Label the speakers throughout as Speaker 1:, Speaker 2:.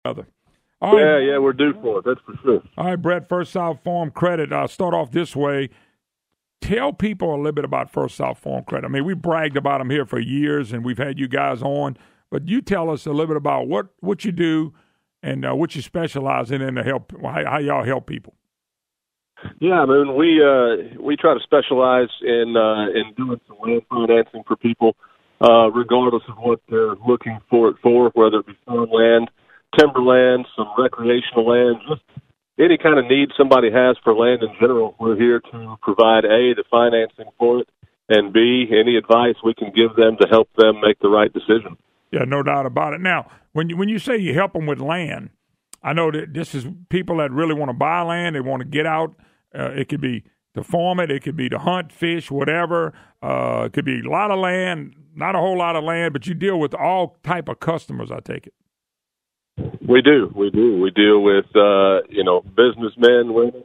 Speaker 1: Brother. All right.
Speaker 2: Yeah, we're due for it. That's for sure.
Speaker 1: All right, Brett, First South Farm Credit. I'll start off this way. Tell people a little bit about First South Farm Credit. I mean, we bragged about them here for years, and we've had you guys on. But you tell us a little bit about what you do and what you specialize in to help, how y'all help people.
Speaker 2: Yeah, I mean, we try to specialize in doing some land financing for people, regardless of what they're looking for it for, whether it be farmland, timberland, some recreational land, just any kind of need somebody has for land in general. We're here to provide, A, the financing for it, and B, any advice we can give them to help them make the right decision.
Speaker 1: Yeah, no doubt about it. Now, when you say you help them with land, I know that this is people that really want to buy land. They want to get out. It could be to farm it. It could be to hunt, fish, whatever. It could be a lot of land, not a whole lot of land, but you deal with all type of customers, I take it.
Speaker 2: We do. We deal with, businessmen, women,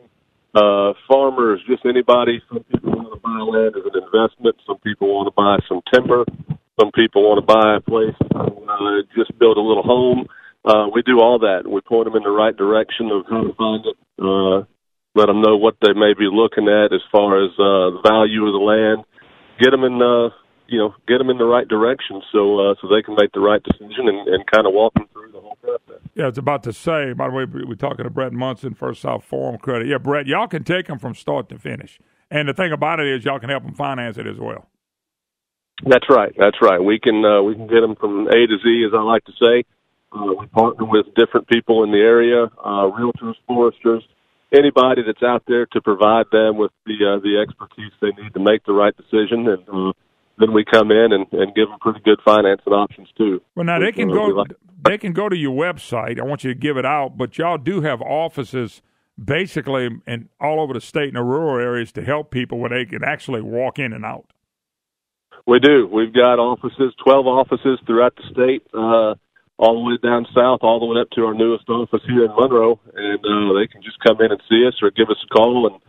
Speaker 2: farmers, just anybody. Some people want to buy land as an investment. Some people want to buy some timber. Some people want to buy a place, just build a little home. We do all that. We point them in the right direction of how to find it. Let them know what they may be looking at as far as the value of the land. Get them in the right direction so they can make the right decision and kind of walk them through the whole process.
Speaker 1: Yeah, it's about to say, by the way, we're talking to Brett Munson, First South Farm Credit. Yeah, Brett, y'all can take them from start to finish. And the thing about it is y'all can help them finance it as well.
Speaker 2: That's right. We can get them from A to Z, as I like to say. We partner with different people in the area, realtors, foresters, anybody that's out there to provide them with the expertise they need to make the right decision, and then we come in and give them pretty good financing options too.
Speaker 1: Well, now they can go to your website. I want you to give it out, but y'all do have offices basically in all over the state in the rural areas to help people where they can actually walk in and out.
Speaker 2: We do. We've got 12 offices throughout the state, all the way down south, all the way up to our newest office here in Monroe, and they can just come in and see us or give us a call, and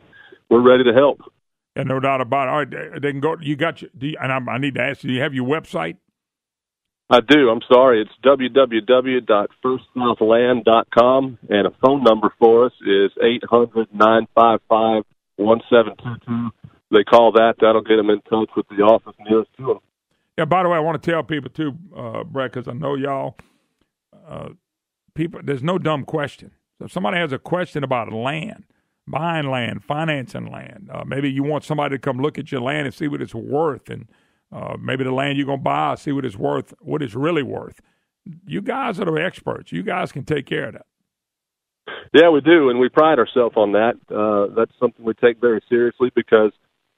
Speaker 2: we're ready to help.
Speaker 1: Yeah, no doubt about it. All right, they can go. You got I need to ask you. Do you have your website?
Speaker 2: I do. I'm sorry. It's www.firstsouthland.com, and a phone number for us is 800-955-1722. They call that. That'll get them in touch with the office nearest to them.
Speaker 1: Yeah, by the way, I want to tell people, too, Brett, because I know y'all, people, there's no dumb question. So if somebody has a question about land, buying land, financing land, maybe you want somebody to come look at your land and see what it's worth, and maybe the land you're going to buy, see what it's worth, what it's really worth. You guys are the experts. You guys can take care of that.
Speaker 2: Yeah, we do, and we pride ourselves on that. That's something we take very seriously because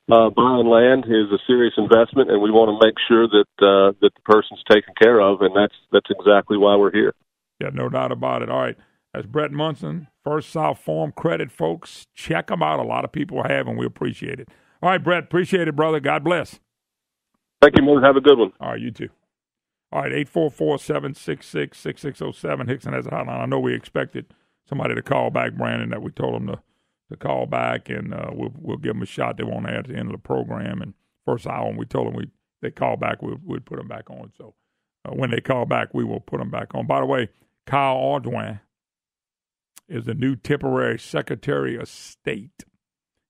Speaker 2: buying land is a serious investment, and we want to make sure that the person's taken care of, and that's exactly why we're here.
Speaker 1: Yeah, no doubt about it. All right, that's Brett Munson, First South Farm Credit, folks. Check them out. A lot of people have, and we appreciate it. All right, Brett, appreciate it, brother. God bless.
Speaker 2: Thank you, man. Have a good one.
Speaker 1: All right, you too. All right, 844-766-6607. Hickson has a hotline. I know we expected somebody to call back, Brandon, that we told them to call back, and we'll give them a shot. They won't add at the end of the program. And first hour, when we told them they call back, we'd put them back on. So when they call back, we will put them back on. By the way, Kyle Audouin is the new temporary Secretary of State.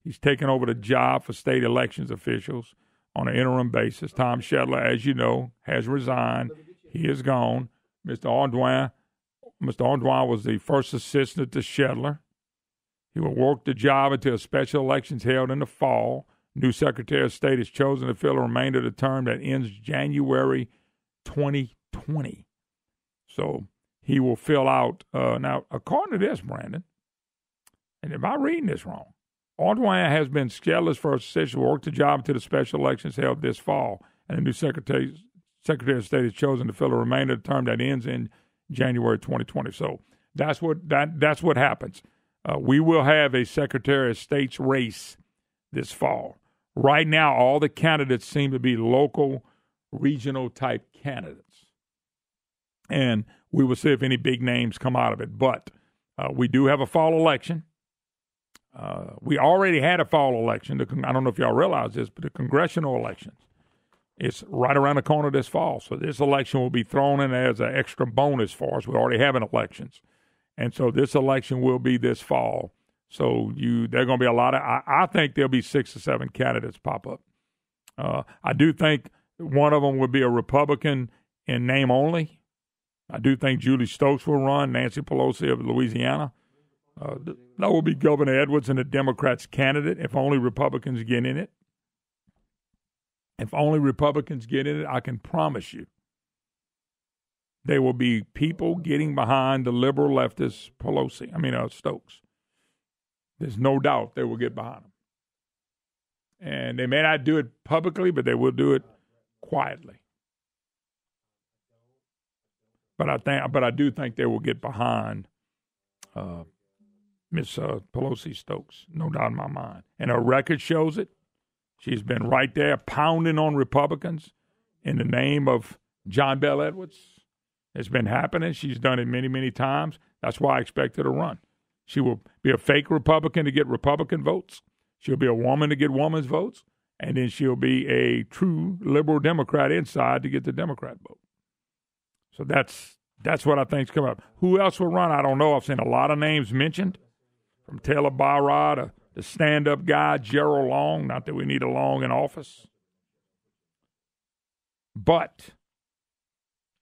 Speaker 1: He's taken over the job for state elections officials on an interim basis. Tom Shedler, as you know, has resigned. He is gone. Mr. Audouin was the first assistant to Shedler. He will work the job until special elections held in the fall. New Secretary of State is chosen to fill the remainder of the term that ends January 2020. So he will fill out, now, according to this, Brandon, and if I'm reading this wrong, Audouin has been Shedler's first assistant to work the job until the special elections held this fall, and the new Secretary of State is chosen to fill the remainder of the term that ends in January 2020. So that's what happens. We will have a Secretary of State's race this fall. Right now, all the candidates seem to be local, regional-type candidates. And we will see if any big names come out of it. But we do have a fall election. We already had a fall election. I don't know if y'all realize this, but the congressional elections It's right around the corner this fall. So this election will be thrown in as an extra bonus for us. We already have elections. And so this election will be this fall. So there are going to be a lot of, I think there'll be 6 or 7 candidates pop up. I do think one of them will be a Republican in name only. I do think Julie Stokes will run, Nancy Pelosi of Louisiana. That will be Governor Edwards and the Democrats' candidate if only Republicans get in it. If only Republicans get in it, I can promise you there will be people getting behind the liberal leftist Stokes. There's no doubt they will get behind him. And they may not do it publicly, but they will do it quietly. But I do think they will get behind Miss Pelosi Stokes, no doubt in my mind. And her record shows it. She's been right there pounding on Republicans in the name of John Bel Edwards. It's been happening. She's done it many, many times. That's why I expect her to run. She will be a fake Republican to get Republican votes. She'll be a woman to get women's votes. And then she'll be a true liberal Democrat inside to get the Democrat vote. So that's what I think is coming up. Who else will run? I don't know. I've seen a lot of names mentioned, from Taylor Barra to the stand-up guy, Gerald Long. Not that we need a Long in office. But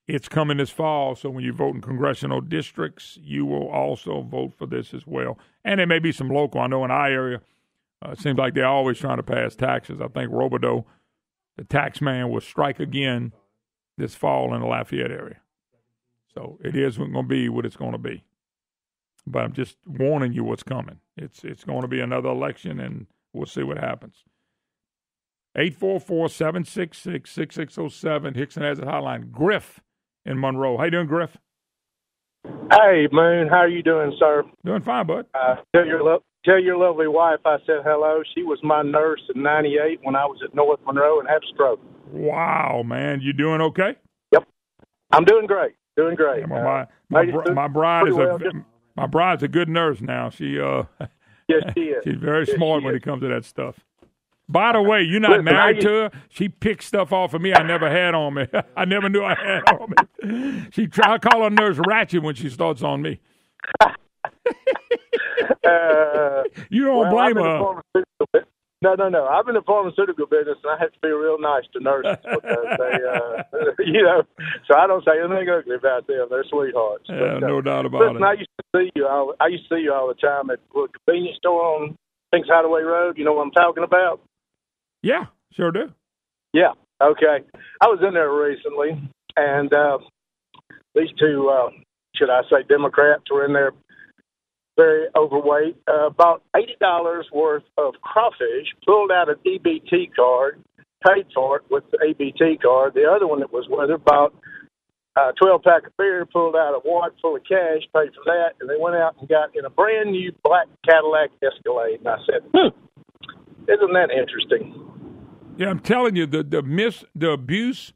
Speaker 1: it's coming this fall, so when you vote in congressional districts, you will also vote for this as well. And there may be some local. I know in our area, it seems like they're always trying to pass taxes. I think Robideau, the tax man, will strike again this fall in the Lafayette area. So it is going to be what it's going to be. But I'm just warning you what's coming. It's going to be another election, and we'll see what happens. 844-766-6607. Hickson has a hotline. Griff in Monroe. How you doing, Griff?
Speaker 3: Hey, Moon. How are you doing, sir?
Speaker 1: Doing fine, bud.
Speaker 3: Tell your lovely wife I said hello. She was my nurse in '98 when I was at North Monroe and had a stroke.
Speaker 1: Wow, man. You doing okay?
Speaker 3: Yep. I'm doing great. Doing great.
Speaker 1: Yeah, my bride my bride's a good nurse now. She
Speaker 3: yes, she is.
Speaker 1: She's very smart when it comes to that stuff. By the way, you're not married to her. She picks stuff off of me I never had on me. I never knew I had on me. I call her Nurse Ratchet when she starts on me. You don't blame her.
Speaker 3: No. I'm in the pharmaceutical business, and I have to be real nice to nurses because they, so I don't say anything ugly about them. They're sweethearts.
Speaker 1: Yeah, no doubt about it.
Speaker 3: I used to see you all the time at the convenience store on Pinks Hideaway Road. You know what I'm talking about?
Speaker 1: Yeah, sure do.
Speaker 3: Yeah. Okay. I was in there recently, and these two, should I say, Democrats were in there. Very overweight, about $80 worth of crawfish, pulled out an EBT card, paid for it with the EBT card. The other one that was with her bought a 12-pack of beer, pulled out a wallet full of cash, paid for that, and they went out and got in a brand-new black Cadillac Escalade. And I said, isn't that interesting?
Speaker 1: Yeah, I'm telling you, the abuse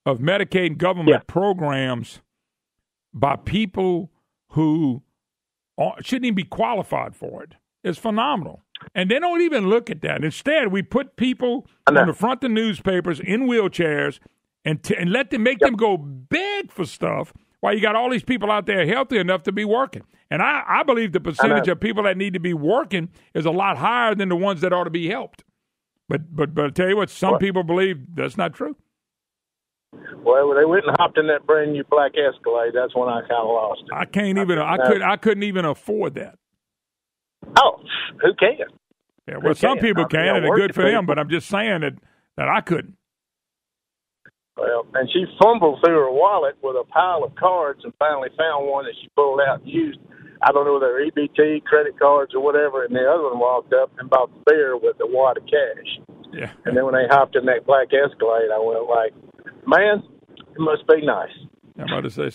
Speaker 1: of Medicaid and government programs by people who shouldn't even be qualified for it. It's phenomenal. And they don't even look at that. Instead, we put people on the front of newspapers in wheelchairs and let them make them go beg for stuff while you got all these people out there healthy enough to be working. And I believe the percentage of people that need to be working is a lot higher than the ones that ought to be helped. But I tell you what, some people believe that's not true.
Speaker 3: Well, they went and hopped in that brand new black Escalade. That's when I kind of lost it.
Speaker 1: I couldn't even afford that.
Speaker 3: Oh, who can?
Speaker 1: Yeah, well, some people can, and it's good for them. But I'm just saying that I couldn't.
Speaker 3: Well, and she fumbled through her wallet with a pile of cards and finally found one that she pulled out and used. I don't know whether they're EBT, credit cards, or whatever. And the other one walked up and bought the beer with a wad of cash.
Speaker 1: Yeah.
Speaker 3: And then when they hopped in that black Escalade, I went like, man, it must be nice.
Speaker 1: I'm about to say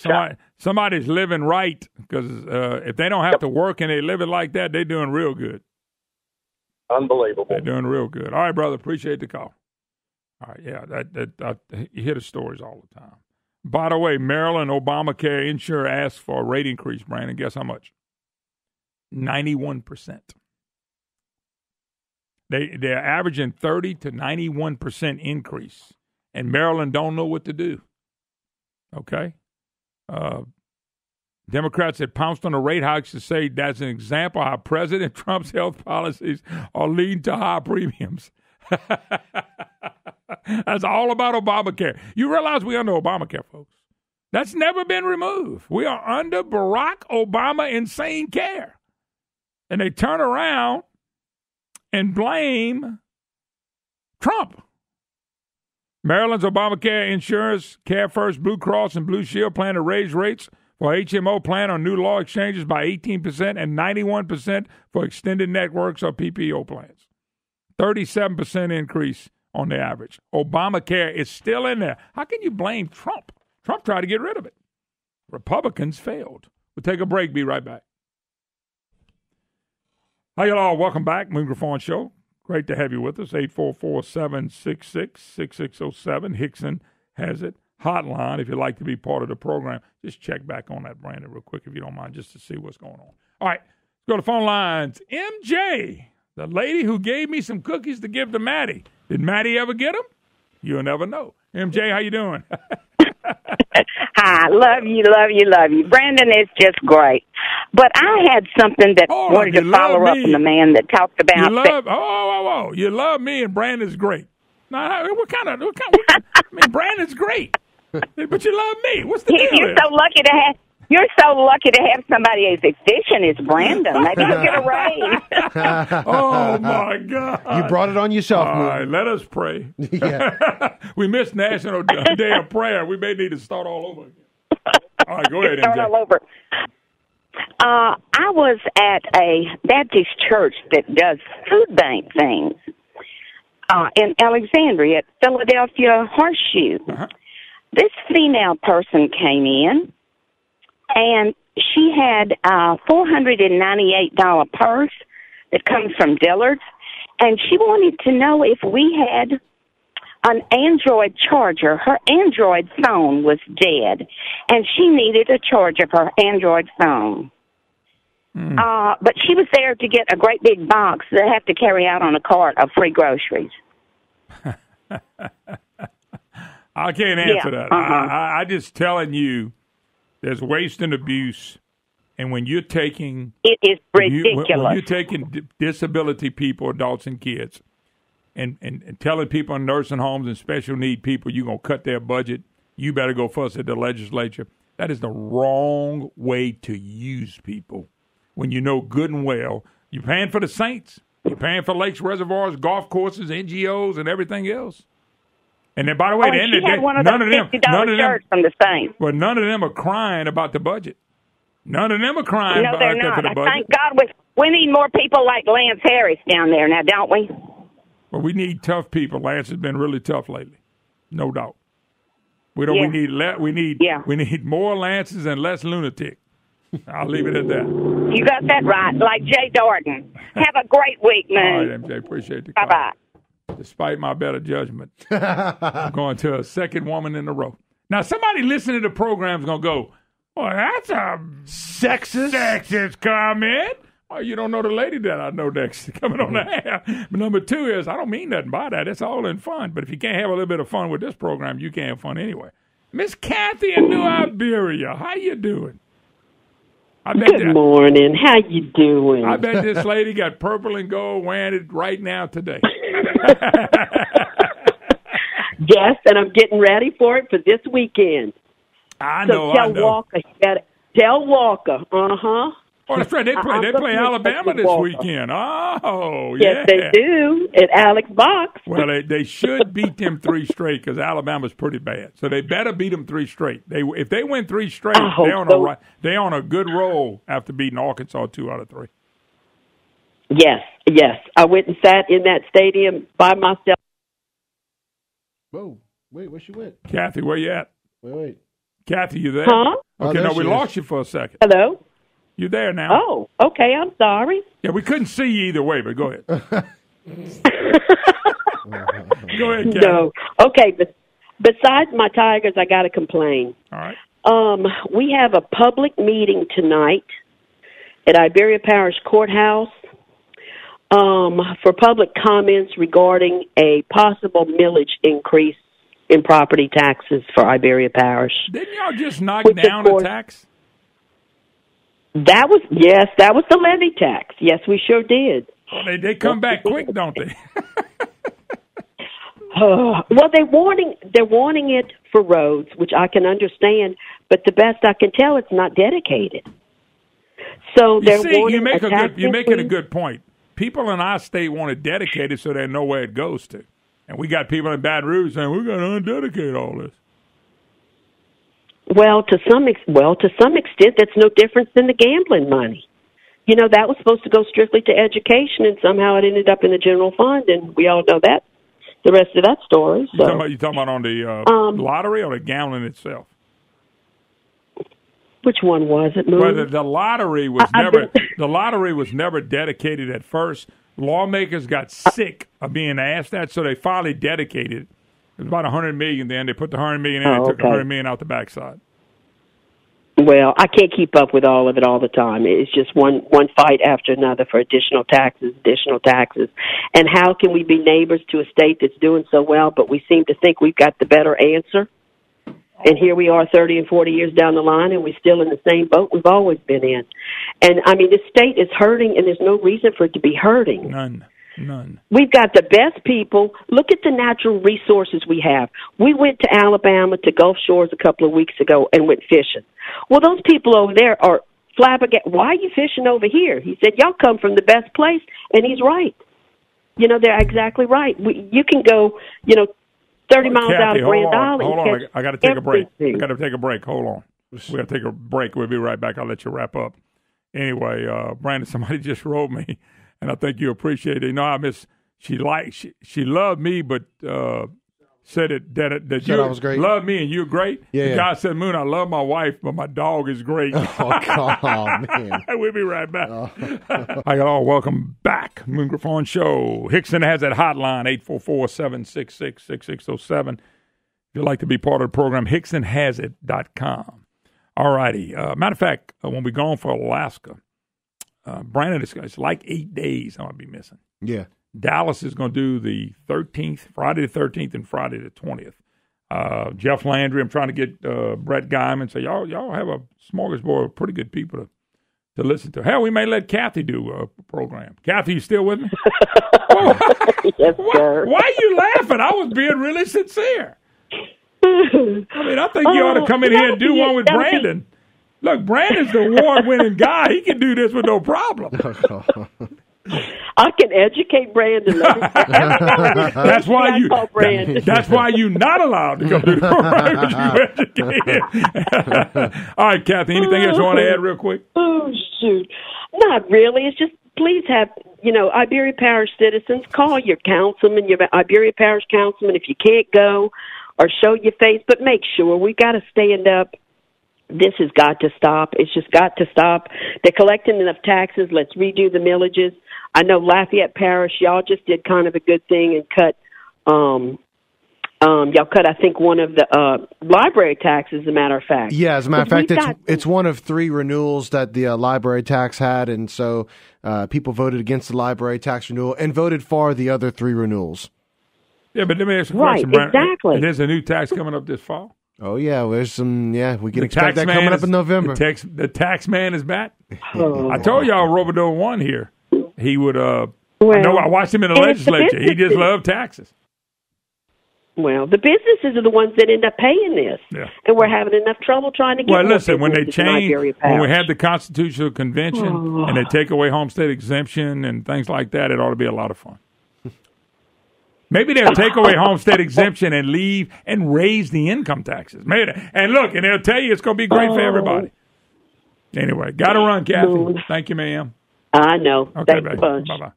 Speaker 1: somebody's living right because if they don't have to work and they live it like that, they're doing real good.
Speaker 3: Unbelievable.
Speaker 1: They're doing real good. All right, brother. Appreciate the call. All right, yeah, you hear the stories all the time. By the way, Maryland Obamacare insurer asked for a rate increase, Brandon. Guess how much? 91%. They're averaging 30 to 91% increase. and Maryland don't know what to do. Okay? Democrats had pounced on the rate hikes to say that's an example of how President Trump's health policies are leading to high premiums. That's all about Obamacare. You realize we're under Obamacare, folks. That's never been removed. We are under Barack Obama insane care. And they turn around and blame Trump. Maryland's Obamacare insurance, Care First, Blue Cross, and Blue Shield plan to raise rates for HMO plan on new law exchanges by 18% and 91% for extended networks or PPO plans. 37% increase on the average. Obamacare is still in there. How can you blame Trump? Trump tried to get rid of it. Republicans failed. We'll take a break. Be right back. Hi, y'all. Welcome back. Moon Griffon Show. Great to have you with us. 844-766-6607. Hickson has it. Hotline, if you'd like to be part of the program. Just check back on that, Brandon, real quick, if you don't mind, just to see what's going on. All right, let's go to phone lines. MJ, the lady who gave me some cookies to give to Maddie. Did Maddie ever get them? You'll never know. MJ, how you doing?
Speaker 4: Hi, love you. Brandon is just great. But I had something that wanted to follow up on the man that talked about.
Speaker 1: You love me, and Brandon's great. Now, what kind of Brandon's great, but you love me. What's the deal?
Speaker 4: You're so lucky to have somebody as efficient as Brandon. Maybe he'll get a raise.
Speaker 1: Oh my God!
Speaker 5: You brought it on yourself.
Speaker 1: All right, let us pray.
Speaker 5: Yeah.
Speaker 1: We missed National Day of Prayer. We may need to start all over again. All right, go ahead,
Speaker 4: Start
Speaker 1: MJ.
Speaker 4: all over. I was at a Baptist church that does food bank things in Alexandria at Philadelphia Horseshoe.
Speaker 1: Uh-huh.
Speaker 4: This female person came in, and she had a $498 purse that comes from Dillard's, and she wanted to know if we had an Android charger. Her Android phone was dead, and she needed a charger for her Android phone. But she was there to get a great big box that I have to carry out on a cart of free groceries.
Speaker 1: I can't answer that.
Speaker 4: Uh-huh.
Speaker 1: I just telling you, there's waste and abuse, and when you're taking
Speaker 4: It is ridiculous.
Speaker 1: when you're taking disability people, adults and kids, and telling people in nursing homes and special need people you're going to cut their budget, you better go fuss at the legislature. That is the wrong way to use people. When you know good and well, you're paying for the Saints, you're paying for lakes, reservoirs, golf courses, NGOs, and everything else. And then, by the way,
Speaker 4: she had one of those $50 shirts from the Saints.
Speaker 1: Well, none of them are crying about the budget. None of them are crying
Speaker 4: No, they're not.
Speaker 1: for the budget.
Speaker 4: Thank God we need more people like Lance Harris down there now, don't we?
Speaker 1: Well, we need tough people. Lance has been really tough lately, no doubt. We don't.
Speaker 4: Yeah.
Speaker 1: We need more Lances and less lunatic. I'll leave it at that.
Speaker 4: You got that right, like Jay Darden. Have a great week,
Speaker 1: All
Speaker 4: man.
Speaker 1: right, MJ, appreciate the call.
Speaker 4: Bye-bye.
Speaker 1: Despite my better judgment, I'm going to a second woman in a row. Now, somebody listening to the program is going to go, "Oh, that's a sexist comment." Oh, you don't know the lady that I know next coming on the air. But number two is, I don't mean nothing by that. It's all in fun. But if you can't have a little bit of fun with this program, you can't have fun anyway. Miss Kathy in New Iberia, how you doing?
Speaker 6: Good morning. How you doing?
Speaker 1: I bet this lady got purple and gold wearing it right now today.
Speaker 6: Yes, and I'm getting ready for it for this weekend.
Speaker 1: I
Speaker 6: know. Walker, tell Walker. Uh-huh.
Speaker 1: Oh, that's right. They play Alabama this weekend. Oh,
Speaker 6: yes, they do at Alex Box.
Speaker 1: Well, they should beat them 3 straight because Alabama's pretty bad. So they better beat them 3 straight. If they win 3 straight, they're on a good roll after beating Arkansas 2 out of 3.
Speaker 6: Yes. I went and sat in that stadium by myself.
Speaker 5: Whoa. Wait, where she went?
Speaker 1: Kathy, where you at?
Speaker 5: Wait.
Speaker 1: We there?
Speaker 6: Huh?
Speaker 1: Okay, no, we lost you for a second.
Speaker 6: Hello?
Speaker 1: You there now?
Speaker 6: Oh, okay, I'm sorry.
Speaker 1: Yeah, we couldn't see you either way, but go ahead. Go ahead, Kathy.
Speaker 6: No. Okay, besides my Tigers, I got to complain.
Speaker 1: All right.
Speaker 6: We have a public meeting tonight at Iberia Parish Courthouse for public comments regarding a possible millage increase in property taxes for Iberia Parish.
Speaker 1: Didn't y'all just knock
Speaker 6: Which,
Speaker 1: down
Speaker 6: of course,
Speaker 1: a tax?
Speaker 6: That was the levy tax. Yes, we sure did.
Speaker 1: Well, they come back quick, don't they?
Speaker 6: Well, they're wanting it for roads, which I can understand, but the best I can tell, it's not dedicated. So they're wanting
Speaker 1: you're making a good point. People in our state want it dedicated so they know where it goes to, and we got people in Baton Rouge saying we're going to undedicate all this.
Speaker 6: Well, to some extent, that's no different than the gambling money. You know, that was supposed to go strictly to education, and somehow it ended up in the general fund, and we all know that. The rest of that story. So.
Speaker 1: You talking about on the lottery or the gambling itself?
Speaker 6: Which one was it, Moon?
Speaker 1: Well, the lottery was never dedicated at first. Lawmakers got sick of being asked that, so they finally dedicated it. It was about $100 million. Then they put the $100 million in. They took $100 million out the backside.
Speaker 6: Well, I can't keep up with all of it all the time. It's just one fight after another for additional taxes. And how can we be neighbors to a state that's doing so well, but we seem to think we've got the better answer? And here we are 30 and 40 years down the line, and we're still in the same boat we've always been in. And, I mean, the state is hurting, and there's no reason for it to be hurting.
Speaker 1: None.
Speaker 6: We've got the best people. Look at the natural resources we have. We went to Alabama, to Gulf Shores a couple of weeks ago and went fishing. Well, those people over there are flabbergasted. Why are you fishing over here? He said, y'all come from the best place, and he's right. You know, they're exactly right. You can go, 30 miles
Speaker 1: Kathy,
Speaker 6: out of Grand Island.
Speaker 1: Hold on. I got to take a break. Hold on. We got to take a break. We'll be right back. I'll let you wrap up. Anyway, Brandon, somebody just wrote me, and I think you appreciate it. She loved me, but said that you
Speaker 5: I was great.
Speaker 1: Love me and you're great.
Speaker 5: Yeah.
Speaker 1: The guy said, Moon, I love my wife, but my dog is great.
Speaker 5: Man.
Speaker 1: We'll be right back. Hi, y'all. Welcome back. Moon Griffon Show. Hickson has that hotline, 844-766-6607. If you'd like to be part of the program, hicksonhasit.com. All righty. Matter of fact, when we're going for Alaska, Brandon, it's like 8 days I'm going to be missing.
Speaker 5: Yeah.
Speaker 1: Dallas is going to do the 13th, Friday the 13th and Friday the 20th. Jeff Landry, I'm trying to get Brett Guyman. So y'all have a smorgasbord of pretty good people to listen to. Hell, we may let Kathy do a program. Kathy, you still with me?
Speaker 6: Yes, sir.
Speaker 1: Why are you laughing? I was being really sincere. I think you ought to come in here and do one with Brandon. Look, Brandon's the award-winning guy. He can do this with no problem.
Speaker 6: I can educate Brandon.
Speaker 1: That's why you're not allowed to come to the program. You educated. All right, Kathy, anything else you want to add real quick?
Speaker 6: Oh, shoot. Not really. It's just please have, Iberia Parish citizens, call your councilman, your Iberia Parish councilman if you can't go or show your face, but make sure we've got to stand up. This has got to stop. It's just got to stop. They're collecting enough taxes. Let's redo the millages. I know Lafayette Parish, y'all just did kind of a good thing and cut, y'all cut, I think, one of the library taxes, as a matter of fact.
Speaker 5: Yeah, as a matter of fact, it's one of 3 renewals that the library tax had, and so people voted against the library tax renewal and voted for the other 3 renewals.
Speaker 1: Yeah, but let me ask you a question,
Speaker 6: Right, exactly.
Speaker 1: There's a new tax coming up this fall?
Speaker 5: Oh, yeah, there's some, we can expect that coming up in November.
Speaker 1: The tax man is back? I told y'all Robidoux won here. He would, I watched him in the legislature. He just loved taxes.
Speaker 6: Well, the businesses are the ones that end up paying this.
Speaker 1: Yeah.
Speaker 6: And we're having enough trouble trying to get
Speaker 1: Well, listen, when they change, when we
Speaker 6: have
Speaker 1: have the Constitutional Convention and they take away homestead exemption and things like that, it ought to be a lot of fun. Maybe they'll take away homestead exemption and leave and raise the income taxes. Maybe, and they'll tell you it's going to be great for everybody. Anyway, got to run, Kathy. Thank you, ma'am.
Speaker 6: I know.
Speaker 1: Okay,
Speaker 6: Thanks a bunch.
Speaker 1: Bye-bye.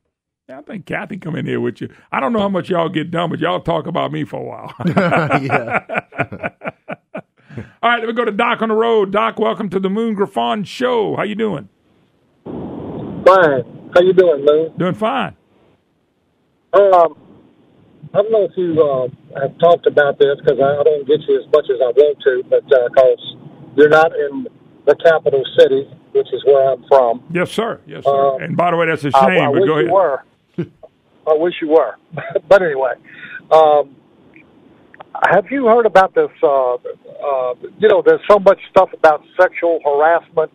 Speaker 1: Yeah, I think Kathy come in here with you. I don't know how much y'all get done, but y'all talk about me for a while.
Speaker 5: Yeah.
Speaker 1: All right, let me go to Doc on the road. Doc, welcome to the Moon Griffon Show. How you doing?
Speaker 7: Fine. How you doing, Moon?
Speaker 1: Doing fine.
Speaker 7: I don't know if you have talked about this because I don't get you as much as I want to, but because you're not in the capital city, which is where I'm from.
Speaker 1: Yes, sir. Yes, sir. And by the way, that's a shame.
Speaker 7: I
Speaker 1: but
Speaker 7: wish
Speaker 1: go ahead.
Speaker 7: you were. I wish you were. But anyway, Have you heard about this? There's so much stuff about sexual harassment,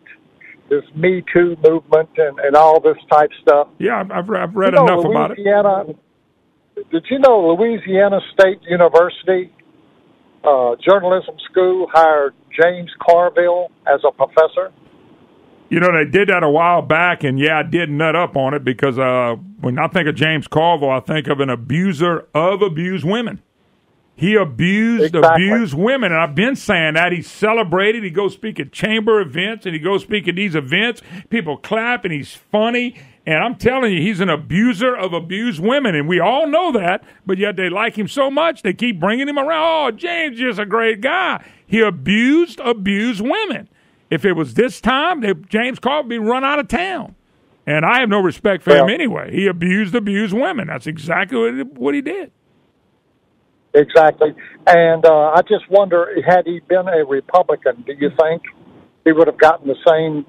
Speaker 7: this Me Too movement, and all this type stuff.
Speaker 1: Yeah, I've read enough about it.
Speaker 7: Did you know Louisiana State University journalism school hired James Carville as a professor?
Speaker 1: You know, they did that a while back, and I did nut up on it because when I think of James Carville, I think of an abuser of abused women. He abused women, and I've been saying that. He's celebrated. He goes speak at chamber events, and he goes speak at these events. People clap, and he's funny. And I'm telling you, he's an abuser of abused women, and we all know that, but yet they like him so much, they keep bringing him around. Oh, James is a great guy. He abused women. If it was this time, James Carville would be run out of town. And I have no respect for him anyway. He abused women. That's exactly what he did.
Speaker 7: Exactly. And I just wonder, had he been a Republican, do you think he would have gotten the same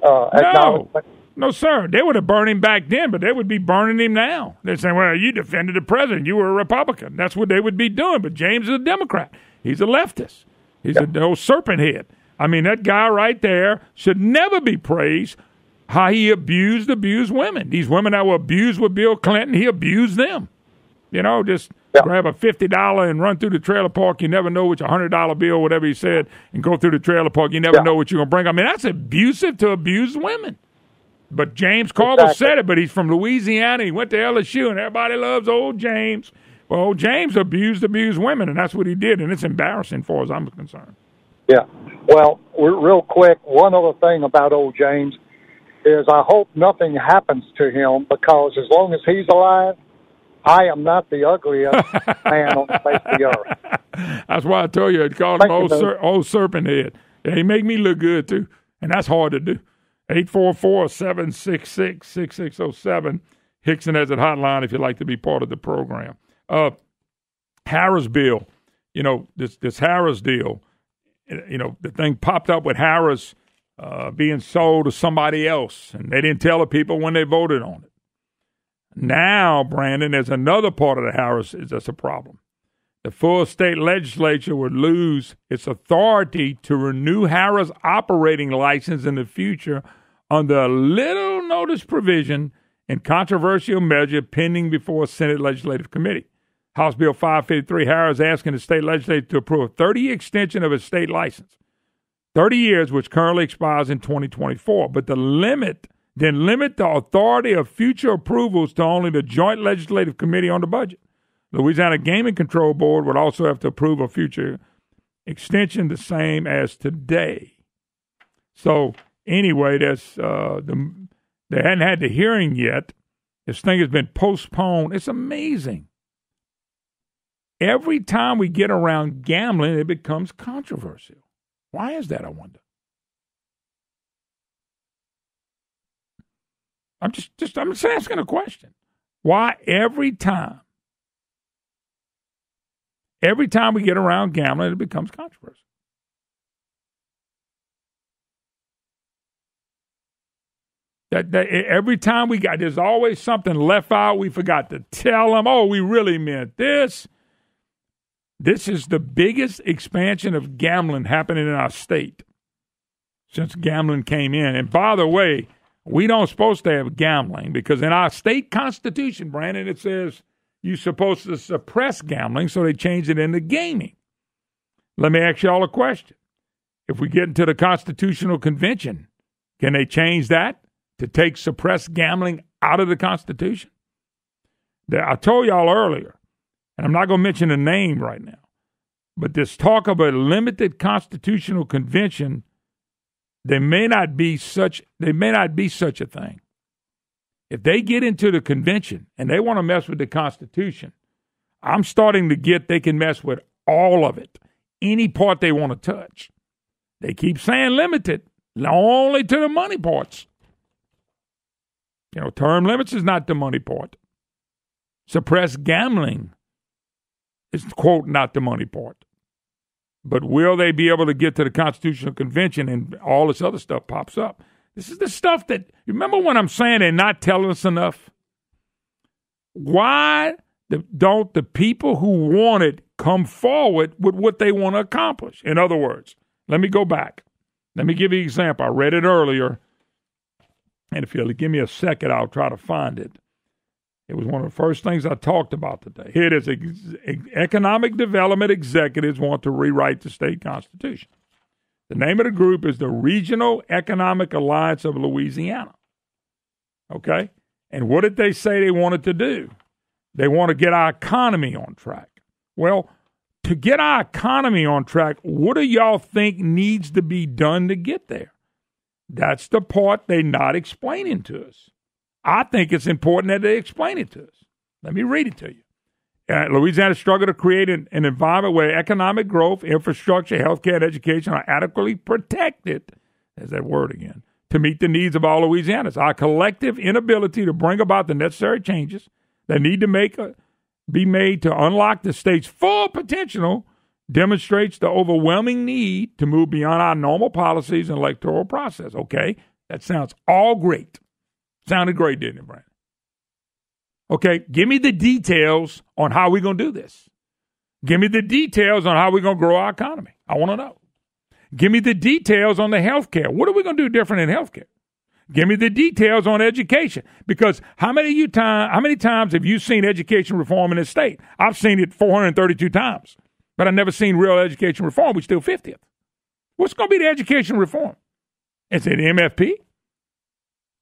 Speaker 7: acknowledgement?
Speaker 1: No, sir. They would have burned him back then, but they would be burning him now. They're saying, well, you defended the president. You were a Republican. That's what they would be doing. But James is a Democrat. He's a leftist. He's an old serpent head. I mean, that guy right there should never be praised how he abused women. These women that were abused with Bill Clinton, he abused them. You know, just grab a $50 and run through the trailer park. You never know which $100 bill, whatever he said, and go through the trailer park. You never know what you're going to bring. I mean, that's abusive to abused women. But James Carville said it, but he's from Louisiana. He went to LSU, and everybody loves old James. Well, old James abused women, and that's what he did, and it's embarrassing for as I'm concerned.
Speaker 7: Yeah. Well, real quick, one other thing about old James is I hope nothing happens to him, because as long as he's alive, I am not the ugliest man on the face of the earth.
Speaker 1: That's why I told you I'd call him old serpent head. Yeah, he make me look good, too, and that's hard to do. 844-766-6607. Hickson has a hotline if you'd like to be part of the program. Harris bill, this Harris deal, the thing popped up with Harris being sold to somebody else, and they didn't tell the people when they voted on it. Now, Brandon, there's another part of the Harris that's a problem. The full state legislature would lose its authority to renew Harris' operating license in the future under a little notice provision and controversial measure pending before a Senate Legislative Committee. House Bill 553, Harris asking the state legislature to approve a 30-year extension of its state license. 30 years, which currently expires in 2024. But limit the authority of future approvals to only the Joint Legislative Committee on the Budget. Louisiana Gaming Control Board would also have to approve a future extension the same as today. So anyway, they hadn't had the hearing yet. This thing has been postponed. It's amazing. Every time we get around gambling, it becomes controversial. Why is that, I wonder? I'm just asking a question. Why every time we get around gambling, it becomes controversial? That every time there's always something left out. We forgot to tell them, we really meant this. This is the biggest expansion of gambling happening in our state since gambling came in. And by the way, we don't supposed to have gambling because in our state constitution, Brandon, it says you're supposed to suppress gambling, so they changed it into gaming. Let me ask you all a question. If we get into the Constitutional Convention, can they change that to take suppressed gambling out of the Constitution? I told y'all earlier, and I'm not going to mention a name right now, but this talk of a limited Constitutional Convention, there may not be such a thing. If they get into the convention and they want to mess with the Constitution, I'm starting to get they can mess with all of it, any part they want to touch. They keep saying limited, only to the money parts. Term limits is not the money part. Suppressed gambling is, quote, not the money part. But will they be able to get to the Constitutional Convention and all this other stuff pops up? This is the stuff that, remember when I'm saying they're not telling us enough? Why don't the people who want it come forward with what they want to accomplish? In other words, let me go back. Let me give you an example. I read it earlier, and if you'll give me a second, I'll try to find it. It was one of the first things I talked about today. Here it is. Economic development executives want to rewrite the state constitution. The name of the group is the Regional Economic Alliance of Louisiana. Okay? And what did they say they wanted to do? They want to get our economy on track. Well, to get our economy on track, what do y'all think needs to be done to get there? That's the part they're not explaining to us. I think it's important that they explain it to us. Let me read it to you. Louisiana struggled to create an environment where economic growth, infrastructure, healthcare, and education are adequately protected, there's that word again, to meet the needs of all Louisianans. Our collective inability to bring about the necessary changes that need to be made to unlock the state's full potential demonstrates the overwhelming need to move beyond our normal policies and electoral process. Okay, that sounds all great. Sounded great, didn't it, Brandon? Okay, give me the details on how we're going to do this. Give me the details on how we're going to grow our economy. I want to know. Give me the details on the health care. What are we going to do different in health care? Give me the details on education. Because how many times have you seen education reform in this state? I've seen it 432 times, but I've never seen real education reform. We're still 50th. What's going to be the education reform? Is it MFP?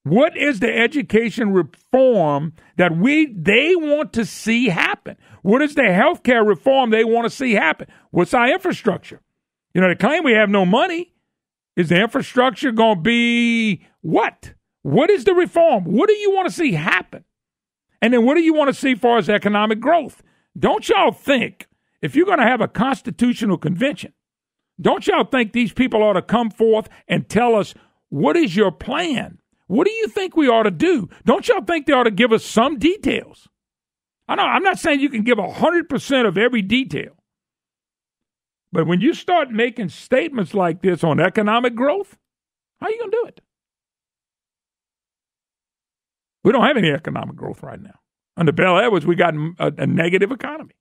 Speaker 1: What is the education reform that they want to see happen? What is the healthcare reform they want to see happen? What's our infrastructure? You know, they claim we have no money. Is the infrastructure going to be what? What is the reform? What do you want to see happen? And then what do you want to see for as economic growth? Don't y'all think, if you're going to have a constitutional convention, don't y'all think these people ought to come forth and tell us, what is your plan? What do you think we ought to do? Don't y'all think they ought to give us some details? I know, I'm not saying you can give 100% of every detail. But when you start making statements like this on economic growth, how are you going to do it? We don't have any economic growth right now. Under Bell Edwards, we got a negative economy.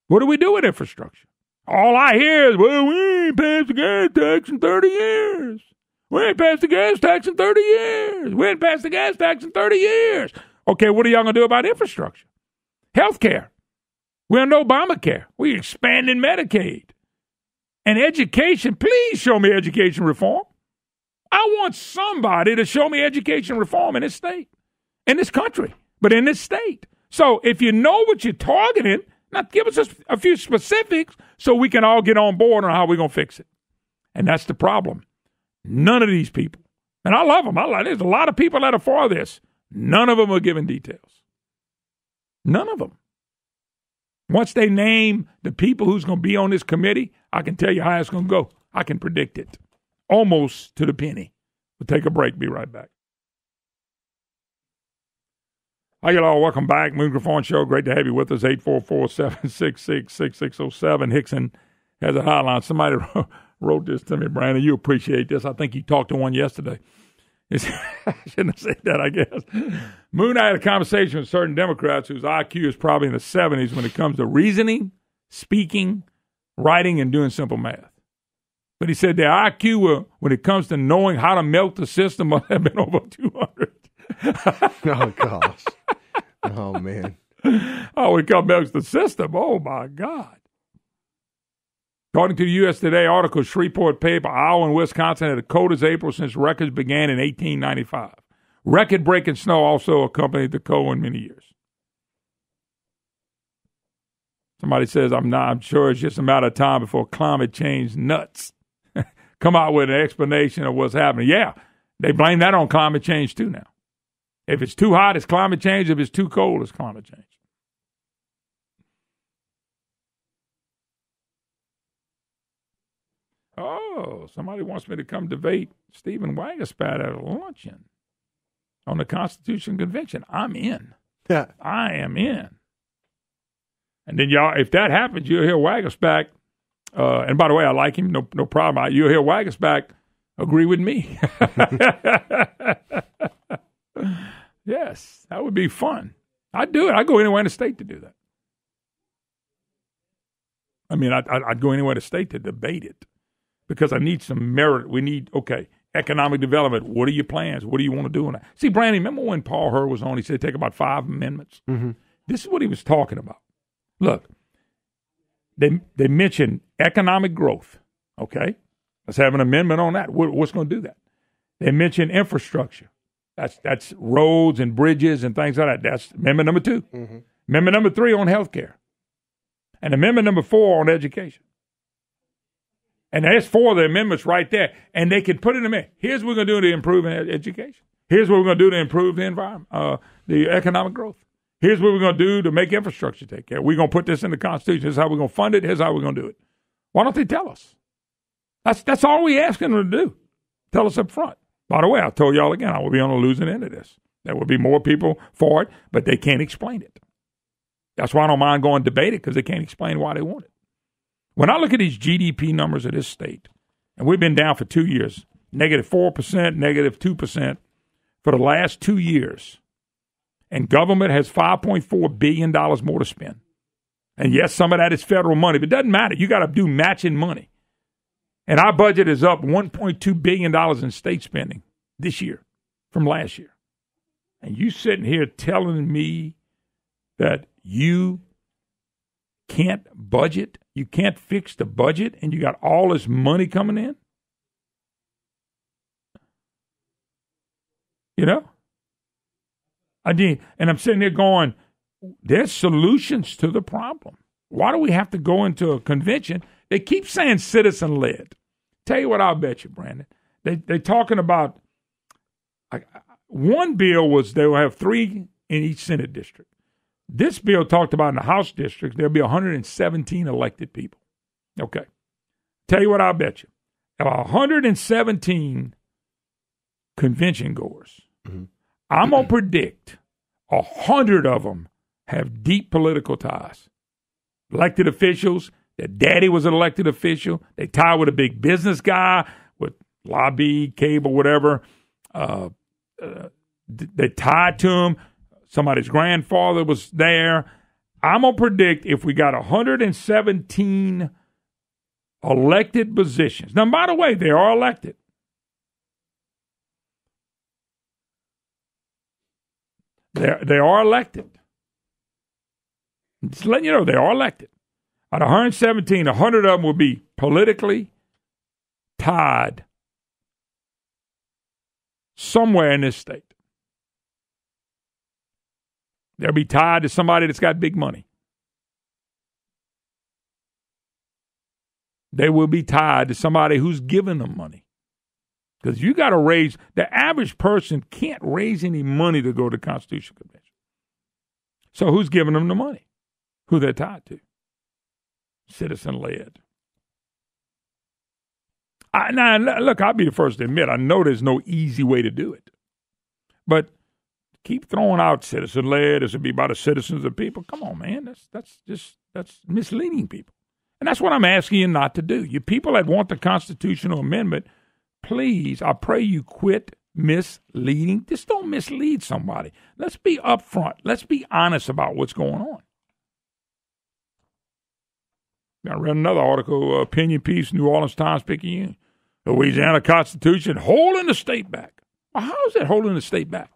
Speaker 1: What do we do with infrastructure? All I hear is, well, we ain't passed the gas tax in 30 years. We ain't passed the gas tax in 30 years. We ain't passed the gas tax in 30 years. Okay, what are y'all going to do about infrastructure? Healthcare. We're on Obamacare. We're expanding Medicaid. And education, please show me education reform. I want somebody to show me education reform in this state, in this country, but in this state. So if you know what you're targeting, now give us a few specifics so we can all get on board on how we're going to fix it. And that's the problem. None of these people, and I love them. There's a lot of people that are for this. None of them are giving details. None of them. Once they name the people who's going to be on this committee, I can tell you how it's going to go. I can predict it almost to the penny. We'll take a break. Be right back. Hi, y'all. Welcome back. Moon Griffon Show. Great to have you with us. 844-766-6607. Hickson has a hotline. Somebody wrote this to me, Brandon. You appreciate this. I think you talked to one yesterday. I shouldn't have said that, I guess. Moon, I had a conversation with certain Democrats whose IQ is probably in the 70s when it comes to reasoning, speaking, writing, and doing simple math. But he said their IQ, when it comes to knowing how to melt the system, must have been over 200.
Speaker 5: Oh, gosh. Oh, man.
Speaker 1: Oh, it comes melts the system. Oh, my God. According to the U.S. Today article, Shreveport paper, Iowa and Wisconsin had the coldest April since records began in 1895. Record-breaking snow also accompanied the cold in many years. Somebody says, I'm sure it's just a matter of time before climate change nuts come out with an explanation of what's happening. Yeah, they blame that on climate change too now. If it's too hot, it's climate change. If it's too cold, it's climate change. Oh, somebody wants me to come debate Stephen Wagerspat at a luncheon on the Constitution Convention. I'm in.
Speaker 5: Yeah.
Speaker 1: I am in. And then, y'all, if that happens, you'll hear Wagerspat. And by the way, I like him. No problem. You'll hear Wagerspat agree with me. Yes, that would be fun. I'd do it. I'd go anywhere in the state to do that. I mean, I'd go anywhere in the state to debate it because I need some merit. We need, economic development. What are your plans? What do you want to do on that? See, Brandy, remember when Paul Hurd was on? He said take about 5 amendments. Mm-hmm. This is what he was talking about. Look, they mentioned economic growth. Okay, let's have an amendment on that. What's going to do that? They mentioned infrastructure. That's roads and bridges and things like that. That's amendment number 2. Mm-hmm. Amendment number 3 on health care. And amendment number 4 on education. And there's 4 of the amendments right there. And they can put it in there. Here's what we're going to do to improve education. Here's what we're going to do to improve the environment, the economic growth. Here's what we're going to do to make infrastructure take care. We're going to put this in the Constitution. Here's how we're going to fund it. Here's how we're going to do it. Why don't they tell us? That's all we're asking them to do. Tell us up front. By the way, I told y'all again, I will be on the losing end of this. There will be more people for it, but they can't explain it. That's why I don't mind going debate it, because they can't explain why they want it. When I look at these GDP numbers of this state, and we've been down for 2 years, -4%, -2% for the last 2 years, and government has $5.4 billion more to spend. And yes, some of that is federal money, but it doesn't matter. You got to do matching money. And our budget is up $1.2 billion in state spending this year from last year. And you sitting here telling me that you can't budget, you can't fix the budget, and you got all this money coming in? You know? I mean, and I'm sitting there going, there's solutions to the problem. Why do we have to go into a convention? They keep saying citizen-led. Tell you what, I'll bet you, Brandon. They're talking about, one bill was they will have 3 in each Senate district. This bill talked about in the House districts, there'll be 117 elected people. Okay. Tell you what, I'll bet you. About 117 convention goers, mm-hmm. I'm going to predict 100 of them have deep political ties. Elected officials, their daddy was an elected official. They tie with a big business guy with lobby, cable, whatever. They tied to him. Somebody's grandfather was there. I'm going to predict if we got 117 elected positions. Now, by the way, they are elected. They are elected. Just letting you know, they are elected. Out of 117, 100 of them will be politically tied somewhere in this state. They'll be tied to somebody that's got big money. They will be tied to somebody who's giving them money. Because you got to raise, the average person can't raise any money to go to the Constitutional Convention. So who's giving them the money? Who they're tied to? Citizen-led. Now, look, I'll be the first to admit, I know there's no easy way to do it. But keep throwing out citizen-led, this would be by the citizens of people. Come on, man, that's misleading people. And that's what I'm asking you not to do. You people that want the constitutional amendment, please, I pray you quit misleading. Just don't mislead somebody. Let's be upfront. Let's be honest about what's going on. I read another article, opinion piece, New Orleans Times-Picayune. Louisiana Constitution holding the state back. Well, how is that holding the state back?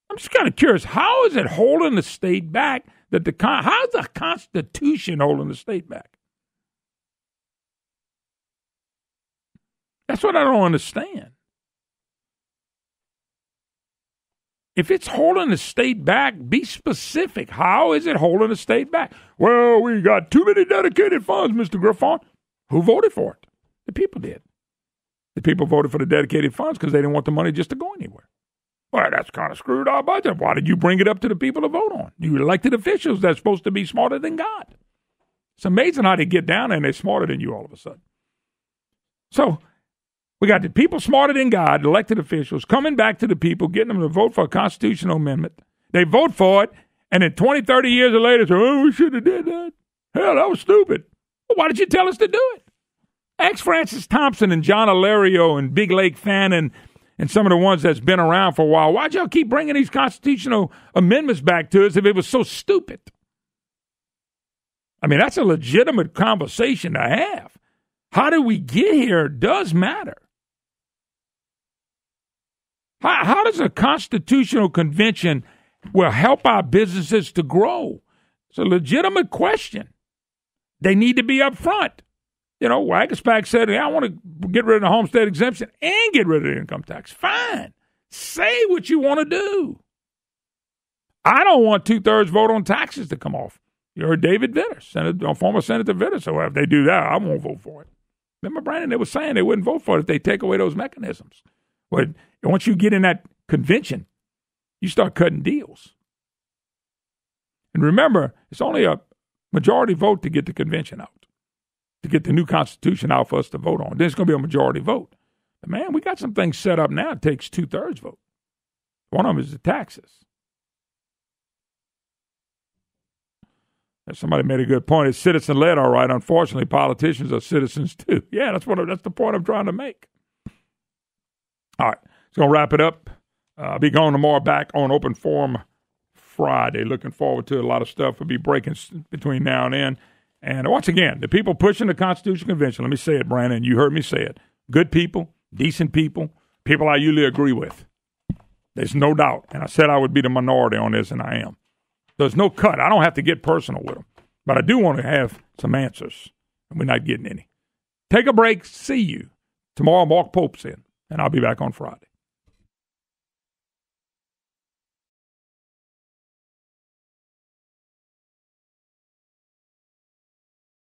Speaker 1: I'm just kind of curious. How is it holding the state back? How's the Constitution holding the state back? That's what I don't understand. If it's holding the state back, be specific. How is it holding the state back? Well, we got too many dedicated funds, Mr. Griffon. Who voted for it? The people did. The people voted for the dedicated funds because they didn't want the money just to go anywhere. Well, that's kind of screwed our budget. Why did you bring it up to the people to vote on? You elected officials that's supposed to be smarter than God. It's amazing how they get down there and they're smarter than you all of a sudden. So we got the people smarter than God, elected officials, coming back to the people, getting them to vote for a constitutional amendment. They vote for it, and then 20, 30 years later, say, oh, we should have did that. Hell, that was stupid. Well, why did you tell us to do it? Ask Francis Thompson and John Alario and Big Lake Fannin and some of the ones that's been around for a while, why'd y'all keep bringing these constitutional amendments back to us if it was so stupid? I mean, that's a legitimate conversation to have. How did we get here does matter. How does a constitutional convention will help our businesses to grow? It's a legitimate question. They need to be up front. You know, Wagaspack said, I want to get rid of the homestead exemption and get rid of the income tax. Fine. Say what you want to do. I don't want 2/3 vote on taxes to come off. You heard David Vitter, former Senator Vitter. So if they do that, I won't vote for it. Remember, Brandon, they were saying they wouldn't vote for it if they take away those mechanisms. But once you get in that convention, you start cutting deals. And remember, it's only a majority vote to get the convention out, to get the new Constitution out for us to vote on. Then it's going to be a majority vote. But man, we got some things set up now. It takes 2/3 vote. One of them is the taxes. And somebody made a good point. It's citizen-led, all right. Unfortunately, politicians are citizens too. Yeah, that's the point I'm trying to make. All right, so going to wrap it up. I'll be going tomorrow back on Open Forum Friday. Looking forward to a lot of stuff. We'll be breaking between now and then. And once again, the people pushing the Constitutional Convention, let me say it, Brandon, you heard me say it. Good people, decent people, people I usually agree with. There's no doubt. And I said I would be the minority on this, and I am. There's no cut. I don't have to get personal with them. But I do want to have some answers, and we're not getting any. Take a break. See you. Tomorrow, Mark Pope's in, and I'll be back on Friday.